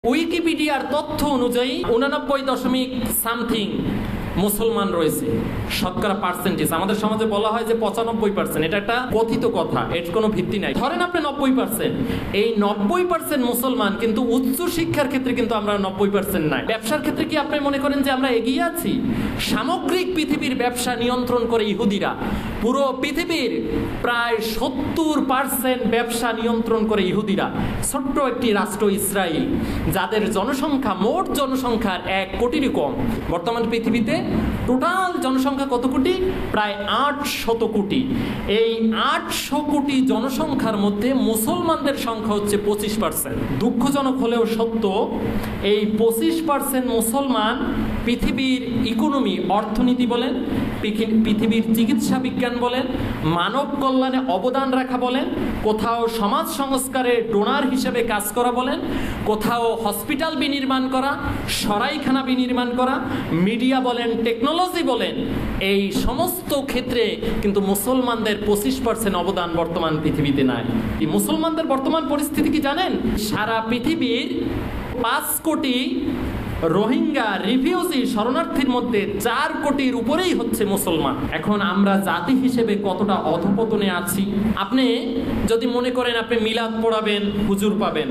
উইকিপিডিয়ার তথ্য অনুযায়ী 89.সামথিং মুসলমান রয়েছে, শতকরা পার্সেন্টেজ। আমাদের সমাজে বলা হয় যে 95%, এটা একটা কথিত কথা, এর কোনো ভিত্তি নাই। ধরেন আপনি 90%, এই 90% মুসলমান, কিন্তু উচ্চ শিক্ষার ক্ষেত্রে কিন্তু আমরা 90% নাই। ব্যবসার ক্ষেত্রে কি আপনি মনে করেন যে আমরা এগিয়ে আছি? সামগ্রিক পৃথিবীর ব্যবসা নিয়ন্ত্রণ করে ইহুদিরা। পুরো পৃথিবীর প্রায় 70% ব্যবসা নিয়ন্ত্রণ করে ইহুদিরা। ছোট্ট একটি রাষ্ট্র ইসরায়েল, যাদের জনসংখ্যা মোট জনসংখ্যার 1 কোটিরও কম। বর্তমান পৃথিবীতে টোটাল জনসংখ্যা কত কোটি? প্রায় 800 কোটি। এই 800 কোটি জনসংখ্যার মধ্যে মুসলমানদের সংখ্যা হচ্ছে 25%। দুঃখজনক হলেও সত্য, এই 25% মুসলমান পৃথিবীর ইকোনমি, অর্থনীতি বলেন, পৃথিবীর চিকিৎসা বিজ্ঞান বলেন, মানব কল্যাণে অবদান রাখা বলেন, কোথাও সমাজ সংস্কারে ডোনার হিসেবে কাজ করা বলেন, কোথাও হসপিটাল বিনির্মাণ করা, সরাইখানা বিনির্মাণ করা, মিডিয়া বলেন, টেকনোলজি বলেন, এই সমস্ত ক্ষেত্রে কিন্তু মুসলমানদের 25% অবদান বর্তমান পৃথিবীতে নাই। এই মুসলমানদের বর্তমান পরিস্থিতি কি জানেন? সারা পৃথিবীর 5 কোটি রোহিঙ্গা রিফিউজি শরণার্থীর মধ্যে 4 কোটির উপরেই হচ্ছে মুসলমান। এখন আমরা জাতি হিসেবে কতটা অধপতনে আছি। আপনি যদি মনে করেন আপনি মিলাদ পড়াবেন, হুজুর পাবেন।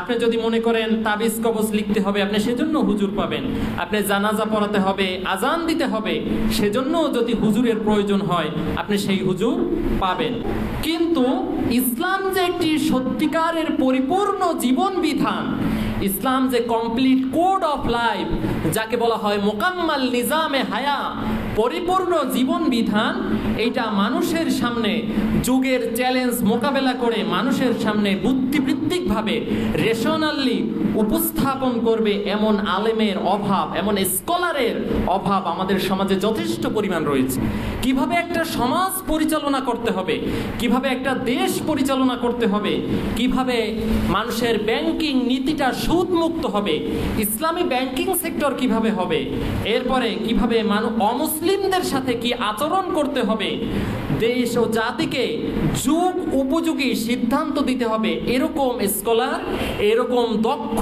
আপনি যদি মনে করেন তাবিজ কবজ লিখতে হবে, আপনি সেজন্য হুজুর পাবেন। আপনি জানাজা পড়াতে হবে, আজান দিতে হবে, সেজন্য যদি হুজুরের প্রয়োজন হয়, আপনি সেই হুজুর পাবেন। কিন্তু ইসলাম যে একটি সত্যিকারের পরিপূর্ণ জীবন বিধান, ইসলাম যে কমপ্লিট কোড অফ লাইফ, যাকে বলা হয় মোকাম্মাল নিজামে হায়া, পরিপূর্ণ জীবন বিধান, এইটা মানুষের সামনে যুগের চ্যালেঞ্জ মোকাবেলা করে মানুষের সামনে বুদ্ধিবৃত্তিকভাবে রেশনালি উপস্থাপন করবে এমন আলেমের অভাব, এমন স্কলারের অভাব আমাদের সমাজে যথেষ্ট পরিমাণ রয়েছে। কিভাবে একটা সমাজ পরিচালনা করতে হবে, কিভাবে একটা দেশ পরিচালনা করতে হবে, কিভাবে মানুষের ব্যাংকিং নীতিটা সুদমুক্ত হবে, ইসলামী ব্যাংকিং সেক্টর কিভাবে হবে, এরপরে কিভাবে অমুসলিমদের সাথে কি আচরণ করতে হবে, দেশ ও জাতিকে যুগ উপযোগী সিদ্ধান্ত দিতে হবে, এরকম স্কলার, এরকম দক্ষ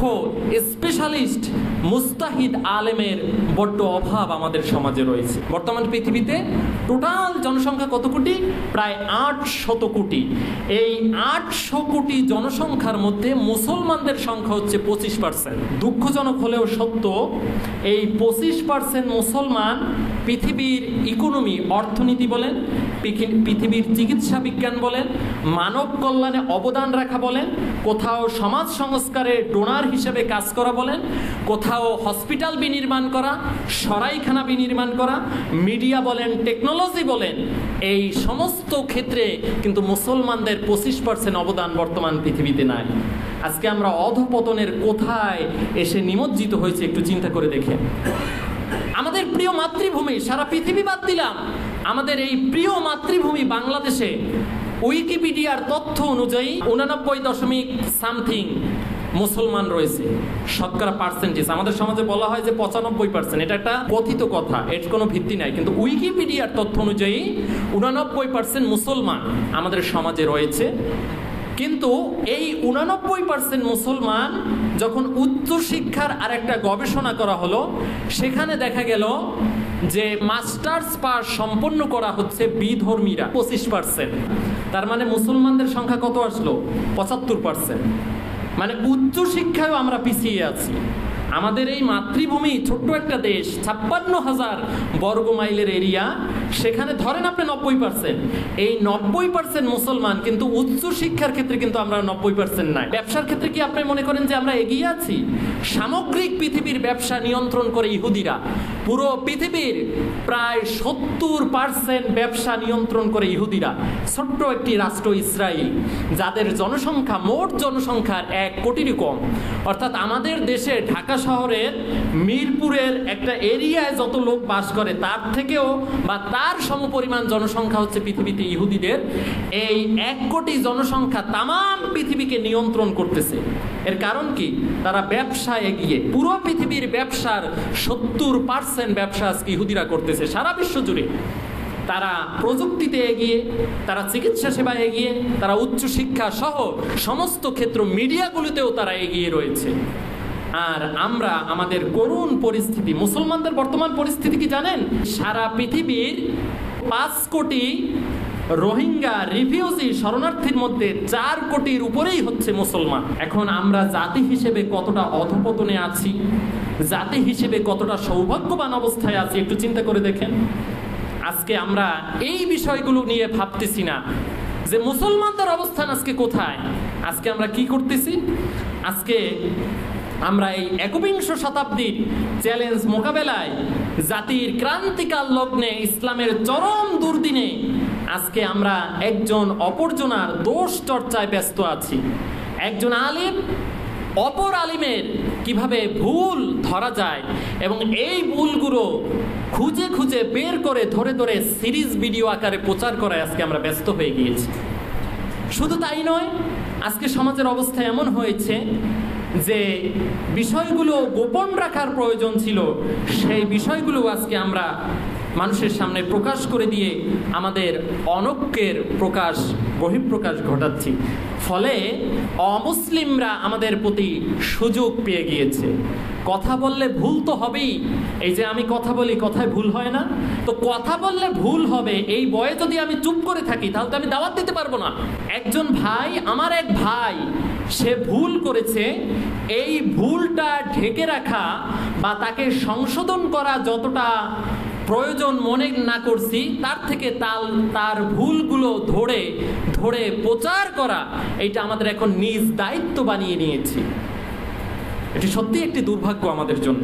স্পেশালিস্ট মুস্তাহিদ আলেমের বড্ড অভাব আমাদের সমাজে রয়েছে। বর্তমান পৃথিবীতে টোটাল জনসংখ্যা কত কোটি? প্রায় 800 কোটি। এই 800 কোটি জনসংখ্যার মধ্যে মুসলমানদের সংখ্যা হচ্ছে 25%। দুঃখজনক হলেও সত্য, এই 25% মুসলমান পৃথিবীর ইকোনমি, অর্থনীতি বলেন, পৃথিবীর চিকিৎসা বিজ্ঞান বলেন, মানব কল্যাণে অবদান রাখা বলেন, কোথাও সমাজ সংস্কারে ডোনার হিসেবে কাজ করা বলেন, কোথাও হসপিটাল বিনির্মাণ করা, সরাইখানা বিনির্মাণ করা, মিডিয়া বলেন, টেকনোলজি বলেন, এই সমস্ত ক্ষেত্রে কিন্তু মুসলমানদের 25% অবদান বর্তমান পৃথিবীতে নাই। আজকে আমরা অধপতনের কোথায় এসে নিমজ্জিত হয়েছে একটু চিন্তা করে দেখেন। আমাদের প্রিয় মাতৃভূমি, সারা পৃথিবী বাদ দিলাম, আমাদের এই প্রিয় মাতৃভূমি বাংলাদেশে উইকিপিডিয়ার তথ্য অনুযায়ী 89.সামথিং মুসলমান রয়েছে, শতকরা পার্সেন্টেজ। আমাদের সমাজে বলা হয় যে 95%, এটা একটা কথিত কথা, এর কোনো ভিত্তি নাই। কিন্তু উইকিপিডিয়ার তথ্য অনুযায়ী 89% মুসলমান আমাদের সমাজে রয়েছে। কিন্তু এই 89% মুসলমান যখন উচ্চশিক্ষার আরেকটা গবেষণা করা হলো, সেখানে দেখা গেল যে মাস্টার্স পাস সম্পন্ন করা হচ্ছে বিধর্মীরা 25%। তার মানে মুসলমানদের সংখ্যা কত আসলো? 75%। মানে উচ্চশিক্ষায়ও আমরা পিছিয়ে আছি। আমাদের এই মাতৃভূমি, ছোট্ট একটা দেশ, 56,000 বর্গ মাইলের এরিয়া, সেখানে ধরেন আপনি 90%, এই 90% মুসলমান, কিন্তু উচ্চ শিক্ষার ক্ষেত্রে কিন্তু আমরা 90% নাই। ব্যবসার ক্ষেত্রে কি আপনি মনে করেন যে আমরা এগিয়ে আছি? সামগ্রিক পৃথিবীর ব্যবসা নিয়ন্ত্রণ করে ইহুদিরা। পুরো পৃথিবীর প্রায় 70% ব্যবসা নিয়ন্ত্রণ করে ইহুদিরা। ছোট্ট একটি রাষ্ট্র ইসরায়েল, যাদের জনসংখ্যা মোট জনসংখ্যার 1 কোটিরও কম। অর্থাৎ আমাদের দেশে ঢাকা শহরের মিরপুরের একটা এরিয়ায় যত লোক বাস করে, তার থেকেও বা তার সমপরিমাণ জনসংখ্যা হচ্ছে পৃথিবীতে ইহুদিদের। এই 1 কোটি জনসংখ্যা তামাম পৃথিবীকে নিয়ন্ত্রণ করতেছে। এর কারণ কি? তারা ব্যবসা এগিয়ে। পুরো পৃথিবীর ব্যবসার 70% ব্যবসা আজকে ইহুদিরা করতেছে সারা বিশ্ব জুড়ে। তারা প্রযুক্তিতে এগিয়ে, তারা চিকিৎসা সেবা এগিয়ে, তারা উচ্চশিক্ষা সহ সমস্ত ক্ষেত্র, মিডিয়াগুলোতেও তারা এগিয়ে রয়েছে। আর আমরা আমাদের করুণ পরিস্থিতি, মুসলমানদের বর্তমান পরিস্থিতি কি জানেন? সারা পৃথিবীর 5 কোটি রোহিঙ্গা রিফিউজি শরণার্থীর মধ্যে 4 কোটির উপরেই হচ্ছে মুসলমান। এখন আমরা জাতি হিসেবে কতটা অধপতনে আছি, জাতি হিসেবে কতটা সৌভাগ্যবান অবস্থায় আছি একটু চিন্তা করে দেখেন। আজকে আমরা এই বিষয়গুলো নিয়ে ভাবতেছি না যে মুসলমানদের অবস্থান আজকে কোথায়। আজকে আমরা কি করতেছি? আজকে আমরা এই 21 শতাব্দীর চ্যালেঞ্জ মোকাবেলায় জাতির ক্রান্তিকাল লগ্নে ইসলামের চরম দুর্দিনে আজকে আমরা একজন অপরজনার দোষ চর্চায় ব্যস্ত আছি। একজন আলিম অপর আলিমের কিভাবে ভুল ধরা যায় এবং এই ভুলগুলো খুঁজে খুঁজে বের করে ধরে ধরে সিরিজ ভিডিও আকারে প্রচার করায় আজকে আমরা ব্যস্ত হয়ে গিয়েছি। শুধু তাই নয়, আজকে সমাজের অবস্থা এমন হয়েছে যে বিষয়গুলো গোপন রাখার প্রয়োজন ছিল, সেই বিষয়গুলো আজকে আমরা মানুষের সামনে প্রকাশ করে দিয়ে আমাদের অনৈক্যের বহিঃপ্রকাশ ঘটাচ্ছি। ফলে অমুসলিমরা আমাদের প্রতি সুযোগ পেয়ে গিয়েছে। কথা বললে ভুল তো হবেই। এই যে আমি কথা বলি, কথায় ভুল হয় না? তো কথা বললে ভুল হবে, এই বয়ে যদি আমি চুপ করে থাকি তাহলে তো আমি দাওয়াত দিতে পারবো না। একজন ভাই, আমার এক ভাই, সে ভুল করেছে, এই ভুলটা ঢেকে রাখা বা তাকে সংশোধন করা যতটা প্রয়োজন মনে না করছি, তার থেকে তার ভুলগুলো ধরে ধরে প্রচার করা, এটা আমাদের এখন নিজ দায়িত্ব বানিয়ে নিয়েছি। এটি সত্যি একটি দুর্ভাগ্য আমাদের জন্য।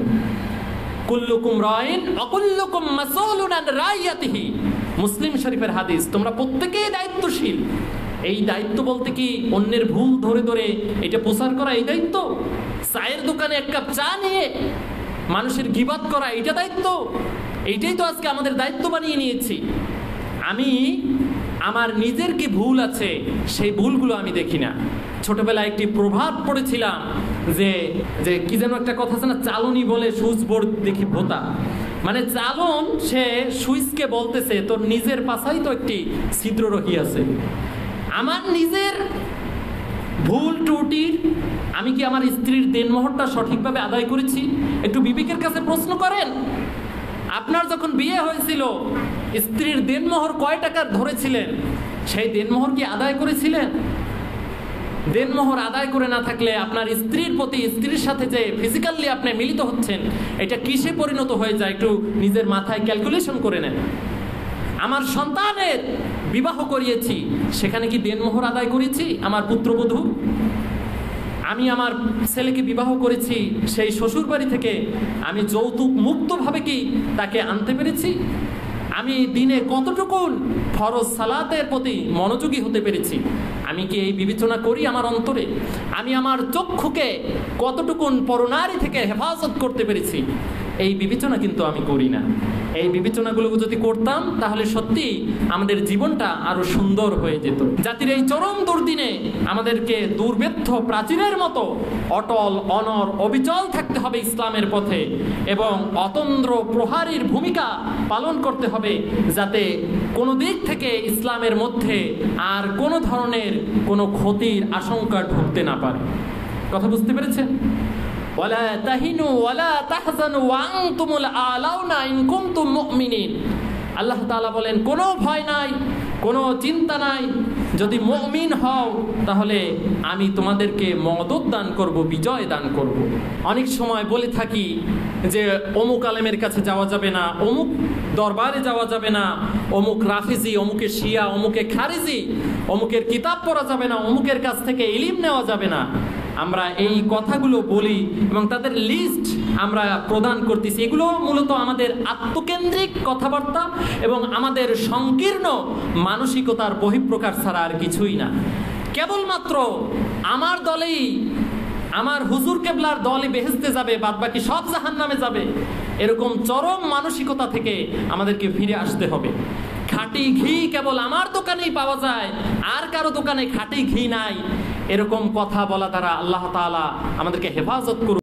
কুল্লুকুম রাইন ওয়া কুল্লুকুম মাসউলুন আন রাইয়াতিহি, মুসলিম শরীফের হাদিস। তোমরা প্রত্যেকেই দায়িত্বশীল। এই দায়িত্ব বলতে কি অন্যের ভুল ধরে ধরে এটা প্রচার করা এই দায়িত্ব? চায়ের দোকানে 1 কাপ চা নিয়ে মানুষের গীবাত করা এটা দায়িত্ব? এইটাই তো আজকে আমাদের দায়িত্ব বানিয়ে নিয়েছি। আমি আমার নিজের কি ভুল আছে সেই ভুলগুলো আমি দেখি না। ছোটবেলায় একটি প্রভাব পড়েছিলাম যে যে কি যেন একটা কথা আছে না, চালনি বলে সুইচ বোর্ড দেখি ভোতা। মানে চালন সে সুইচকে বলতেছে তোর নিজের পাশাই তো একটি ছিদ্র রহিয়াছে। আমার নিজের ভুল ত্রুটির আমি কি আমার স্ত্রীর দেনমোহরটা সঠিকভাবে আদায় করেছি? একটু বিবেকের কাছে প্রশ্ন করেন। আপনার যখন বিয়ে হয়েছিল স্ত্রীর দেনমোহর কয় টাকা ধরেছিলেন? সেই দেনমোহর কি আদায় করেছিলেন? দেনমোহর আদায় করে না থাকলে আপনার স্ত্রীর প্রতি, স্ত্রীর সাথে যে ফিজিক্যালি আপনি মিলিত হচ্ছেন, এটা কিসে পরিণত হয়ে যায় একটু নিজের মাথায় ক্যালকুলেশন করে নেন। আমার সন্তানের বিবাহ করিয়েছি, সেখানে কি দেনমোহর আদায় করেছি? আমার পুত্রবধূ, আমি আমার ছেলেকে বিবাহ করেছি, সেই শ্বশুর বাড়ি থেকে আমি যৌতুক মুক্তভাবে কি তাকে আনতে পেরেছি? আমি দিনে কতটুকু ফরজ সালাতের প্রতি মনোযোগী হতে পেরেছি? আমি কি এই বিবেচনা করি আমার অন্তরে? আমি আমার চক্ষুকে কতটুকু পরনারী থেকে হেফাজত করতে পেরেছি? এই বিবেচনা কিন্তু আমি করি না। এই বিবেচনাগুলো যদি করতাম তাহলে সত্যি আমাদের জীবনটা আরো সুন্দর হয়ে যেত। জাতির এই চরম দুর্দিনে আমাদেরকে দুর্বেদ্ধ প্রাচীরের মতো অটল অনর অবিচল থাকতে হবে ইসলামের পথে এবং অতন্দ্র প্রহারীর ভূমিকা পালন করতে হবে, যাতে কোনো দিক থেকে ইসলামের মধ্যে আর কোনো ধরনের কোনো ক্ষতির আশঙ্কা ঢুকতে না পারে। কথা বুঝতে পেরেছেন? ওয়ালা তাহিনু ওয়ালা তাহজানু ওয়া আনতুমুল আলাউনা ইন কুনতুম মুমিনিন। আল্লাহ তাআলা বলেন কোনো ভয় নাই, কোনো চিন্তা নাই, যদি মুমিন হও তাহলে আমি তোমাদেরকে মদদ দান করব, বিজয় দান করব। অনেক সময় বলে থাকি যে অমুক আলেমের কাছে যাওয়া যাবে না, অমুক দরবারে যাওয়া যাবে না, অমুক রাফিজি, অমুকে শিয়া, অমুকে খারিজি, অমুকের কিতাব পড়া যাবে না, অমুকের কাছ থেকে ইলম নেওয়া যাবে না। আমরা এই কথাগুলো বলি এবং তাদের লিস্ট আমরা প্রদান করতেছি। এগুলো মূলত আমাদের আত্মকেন্দ্রিক কথাবার্তা এবং আমাদের সংকীর্ণ মানসিকতার বহিঃপ্রকাশ ছাড়া আর কিছুই না। কেবলমাত্র আমার দলেই, আমার হুজুর কেবলার দলই বেহেশতে যাবে, বাদবাকি সব জাহান্নামে যাবে, এরকম চরম মানসিকতা থেকে আমাদেরকে ফিরে আসতে হবে। খাঁটি ঘি কেবল আমার দোকানেই পাওয়া যায়, আর কারো দোকানে খাঁটি ঘি নাই, এরকম কথা বলা দ্বারা আল্লাহ তাআলা আমাদেরকে হেফাজত করুন।